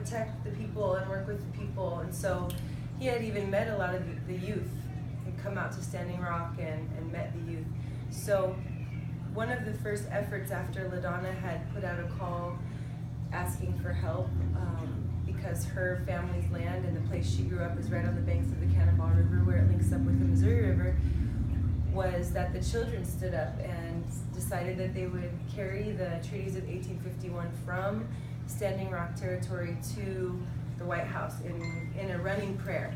protect the people and work with the people. And so he had even met a lot of the youth. He'd come out to Standing Rock and met the youth. So one of the first efforts after LaDonna had put out a call asking for help, because her family's land and the place she grew up is right on the banks of the Cannonball River where it links up with the Missouri River, was that the children stood up and decided that they would carry the treaties of 1851 from Standing Rock territory to the White House in a running prayer,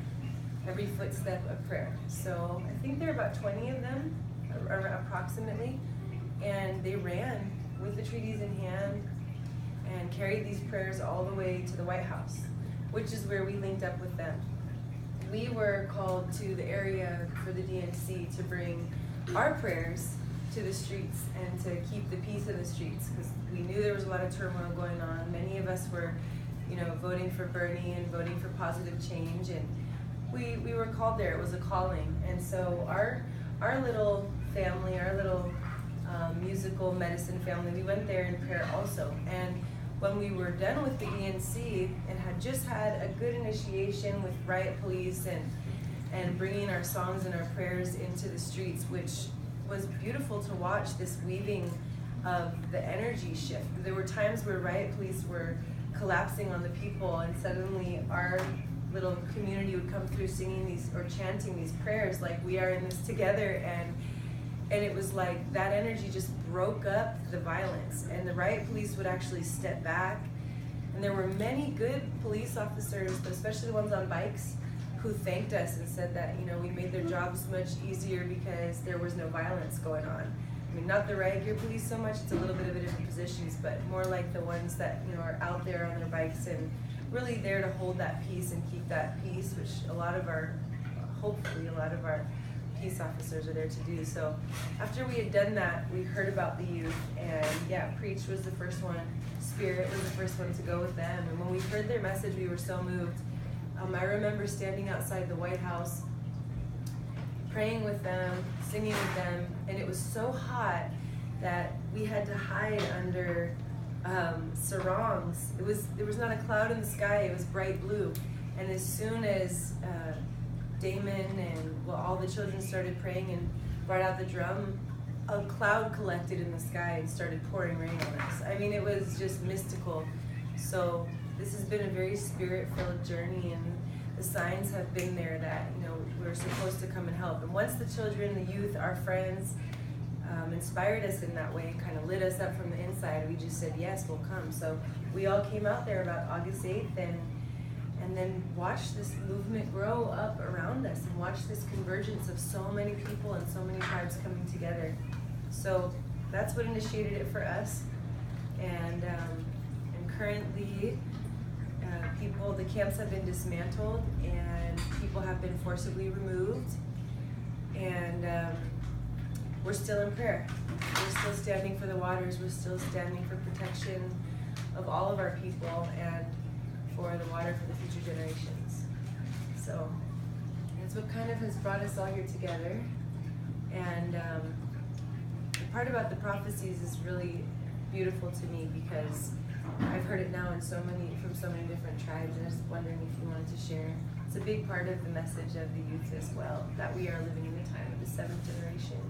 every footstep of prayer. So I think there are about 20 of them, approximately, and they ran with the treaties in hand and carried these prayers all the way to the White House, which is where we linked up with them. We were called to the area for the DNC to bring our prayers to the streets and to keep the peace in the streets, because we knew there was a lot of turmoil going on. Many of us were, voting for Bernie and voting for positive change, and we were called there. It was a calling. And so our little family, our little musical medicine family, we went there in prayer also. And when we were done with the DNC and had just had a good initiation with riot police and bringing our songs and our prayers into the streets, which was beautiful to watch, this weaving of the energy shift. There were times where riot police were collapsing on the people, and suddenly our little community would come through singing these or chanting these prayers like we are in this together, and it was like that energy just broke up the violence, and the riot police would actually step back. And there were many good police officers, but especially the ones on bikes, who thanked us and said that we made their jobs much easier because there was no violence going on. I mean, not the riot gear police so much, it's a little bit of a different positions, but more like the ones that are out there on their bikes and really there to hold that peace and keep that peace, which hopefully a lot of our peace officers are there to do. So after we had done that, we heard about the youth, and Preach was the first one, Spirit was the first one to go with them. And when we heard their message, we were so moved. I remember standing outside the White House, praying with them, singing with them, and it was so hot that we had to hide under sarongs. There was not a cloud in the sky, it was bright blue. And as soon as Damon and all the children started praying and brought out the drum, a cloud collected in the sky and started pouring rain on us. I mean, it was just mystical. So this has been a very spirit-filled journey, and the signs have been there that we're supposed to come and help. And once the children, the youth, our friends inspired us in that way and kind of lit us up from the inside, we just said, yes, we'll come. So we all came out there about August 8th and then watched this movement grow up around us and watch this convergence of so many people and so many tribes coming together. So that's what initiated it for us. And currently, the camps have been dismantled and people have been forcibly removed, and we're still in prayer. We're still standing for the waters. We're still standing for protection of all of our people and for the water for the future generations. So that's what kind of has brought us all here together. And the part about the prophecies is really beautiful to me because I've heard it now from so many different tribes, and I was wondering if you wanted to share. It's a big part of the message of the youth as well, that we are living in the time of the seventh generation.